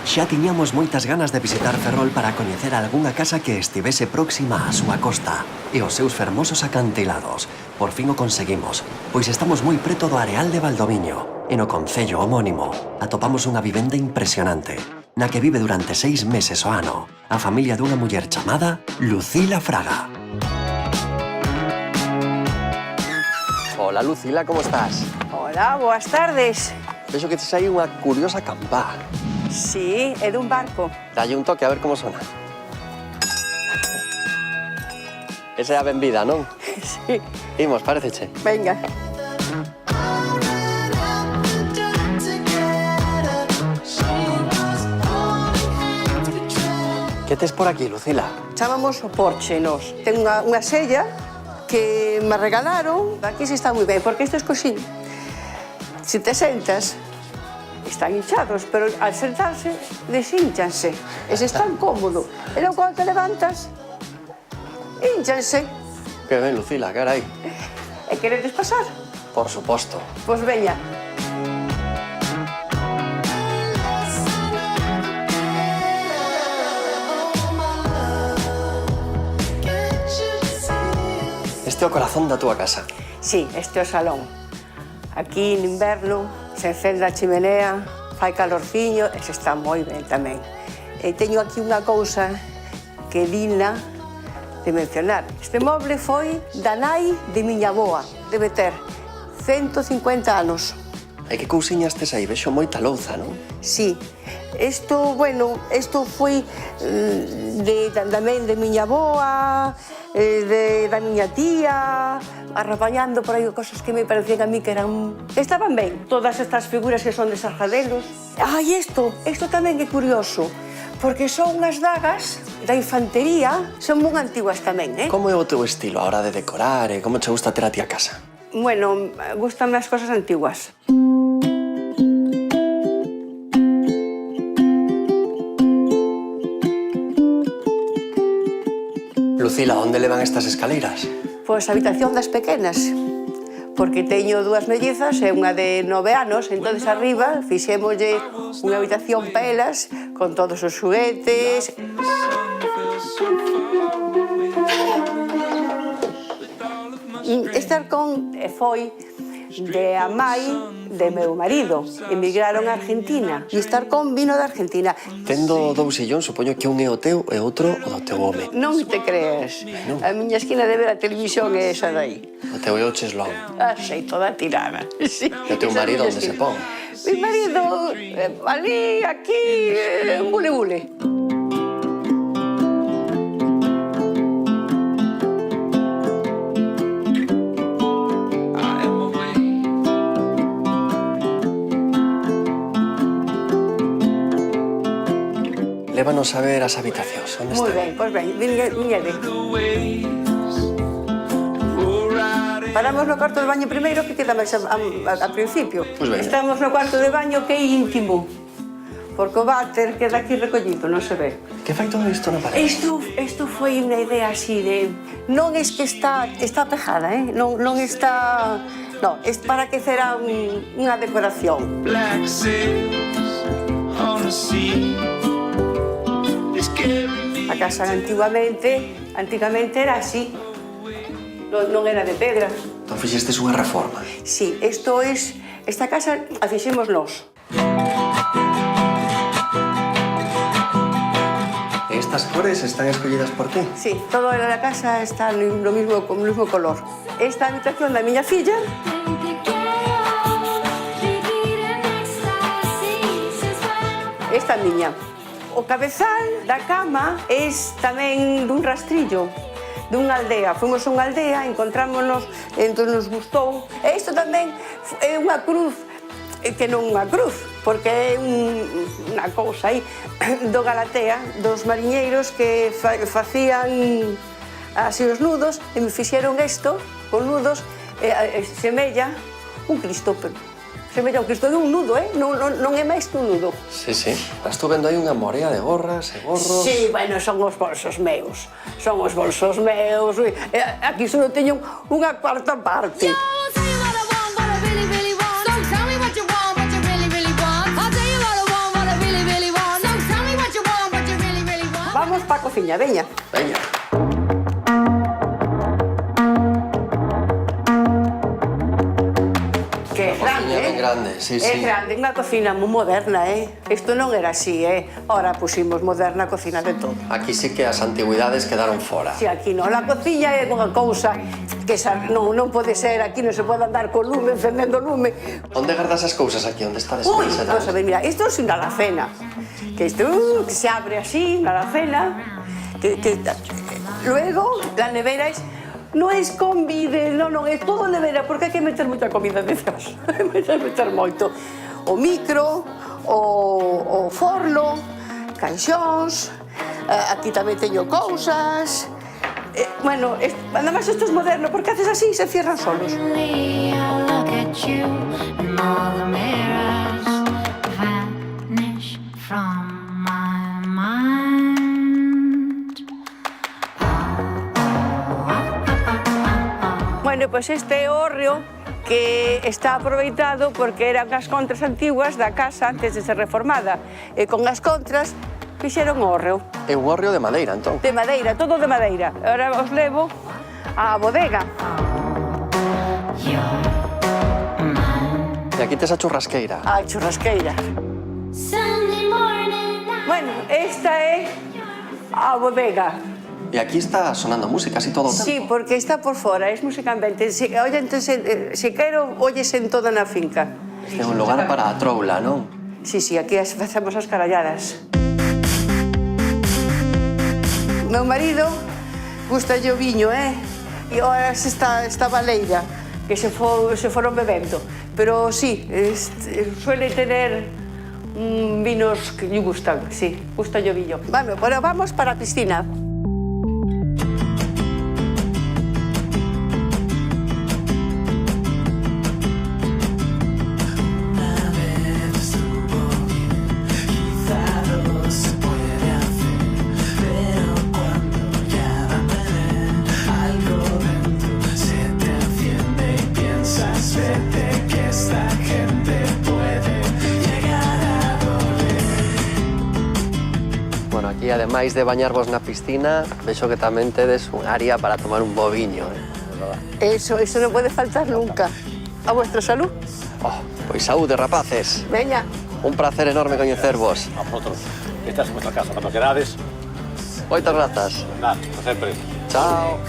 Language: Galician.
Xa tiñamos moitas ganas de visitar Ferrol para coñecer algunha casa que estivese próxima á súa costa e os seus fermosos acantilados. Por fin o conseguimos, pois estamos moi preto do areal de Valdoviño e no concello homónimo atopamos unha vivenda impresionante na que vive durante 6 meses ao ano a familia dunha muller chamada Lucila Fraga. Hola, Lucila, como estás? Hola, boas tardes. Vexo que tes aí unha curiosa campá. Sí, é dun barco. Dalle un toque a ver como sona. Esa é a benvida, non? Sí. Imos, pareceche? Venga. Que tes por aquí, Lucila? Chamamos o porche, nos. Ten unha sella que me regalaron. Aquí se está moi ben, porque isto é coxín. Se te sentas, están hinchados, pero al sentarse, deshinchanse. E se están cómodo. E logo, cando te levantas, hinchanse. Que ben, Lucila, carai. E queredes pasar? Por suposto. Pois veña. Este é o corazón da túa casa. Sí, este é o salón. Aquí, en inverno, se encende a chimenea, fai calorciño e se está moi ben tamén. E teño aquí unha cousa que é digna de mencionar. Este moble foi da nai de miña avoa. Debe ter 150 anos. Ai, que cousiñas tes aí? Vexo moita louza, non? Sí. Isto, bueno, isto foi tamén de miña avoa, da miña tía, arrapañando por aí cosas que me parecían a mí que eran... Estaban ben, todas estas figuras que son de sarjadelos. Ai, isto tamén é curioso, porque son unhas dagas da infantería, son moi antiguas tamén, eh? Como é o teu estilo a hora de decorar e como te gusta ter a ti a casa? Bueno, gustan as cosas antiguas. Lucila, onde levan estas escaleiras? Pois a habitación das pequenas, porque teño dúas mellizas e unha de 9 anos, entonces arriba fixémoslle unha habitación para elas, con todos os xuguetes. Este arcón foi de a mai de meu marido. Emigraron a Argentina. E este arcón vino da Argentina. Tendo dous sillóns, supoño que un é o teu e outro o do teu home. Non te creas. Non. A miña esquina de ver a televisión é esa dai. O teu é o cheslón. Ah, sei, toda tirada. Sí. E o teu marido onde se pon? Mi marido, ali, aquí, bule. Lévanos a ver as habitacións. Onde Moi están? ben, pois ben, viñede. Paramos no cuarto de baño primeiro, que queda máis a principio. Pois veña. Estamos no cuarto de baño que é íntimo, porque o váter queda aquí recollido, non se ve. Que fai todo isto na parede? Isto foi unha idea así de... Non é que está pejada, eh? Non está... Non, é para que será unha decoración. A casa antigamente era así. Non era de pedra. Entón fixestes unha reforma. Sí, esta casa a fixemos nós. E estas cores están escollidas por ti? Sí, toda a casa está no mismo color. Esta habitación da miña filla. Esta miña. O cabezal da cama é tamén dun rastrillo, dunha aldea. Fomos a unha aldea, encontrámonos, entón nos gustou. E isto tamén é unha cruz, que non unha cruz, porque é unha cousa aí do Galatea, dos mariñeiros que facían así os nudos, e me fixeron isto, con nudos, semella un Cristo, semella un Cristo, é un nudo, non é máis que un nudo. Sí. Estou vendo aí unha morea de gorras e gorros. Sí, bueno, son os bolsos meus. Aquí só teño unha cuarta parte. cociña, veña. Veña. Que é grande, ben grande, sí, É sí. grande, unha cocina moi moderna, Isto non era así, Ora pusimos moderna a cocina de todo. Aquí sí que as antigüidades quedaron fora. Si aquí non, a cociña é unha cousa que non pode ser, aquí non se pode andar co lume, encendendo lume. Onde gardas as cousas aquí? Onde está Ui, despensa? vamos a ver, mira, isto é unha alacena, que isto que se abre así, unha alacena, luego la nevera es... Non é esconbide, non, é todo nevera, porque hai que meter moita comida detrás. Hai que meter moito. O micro, o forno, caixóns, aquí tamén teño cousas. Bueno, nada máis isto é moderno, porque haces así e se cierran solos. Bueno, pois este é o hórreo que está aproveitado porque eran as contras antiguas da casa antes de ser reformada. E con as contras fixeron o hórreo. É un hórreo de madeira, entón. De madeira, todo de madeira. Ahora os levo á bodega. E aquí tes a churrasqueira. A churrasqueira. Bueno, esta é a bodega. E aquí está sonando música así todo o tempo. Sí, porque está por fora, é música ambiente. Se quero, olles en toda na finca. Este é un lugar para a troula, non? Sí, aquí facemos as caralladas. Meu marido gusta o viño, E ahora esta baleira que se foron bebendo. Pero sí, suele tener vinos que lle gustan, sí, gusta o viño. Bueno, pero vamos para a piscina. Bueno, aquí ademais de bañarvos na piscina, vexo que tamén tedes un área para tomar un bo viño. Eso non pode faltar nunca. A vuestra salud. Oh, pois saúde, rapaces. Veña. Un placer enorme coñecervos. A vosotros. Esta es vuestra casa, cuando querades. Moitas grazas. Nada, sempre. Chao.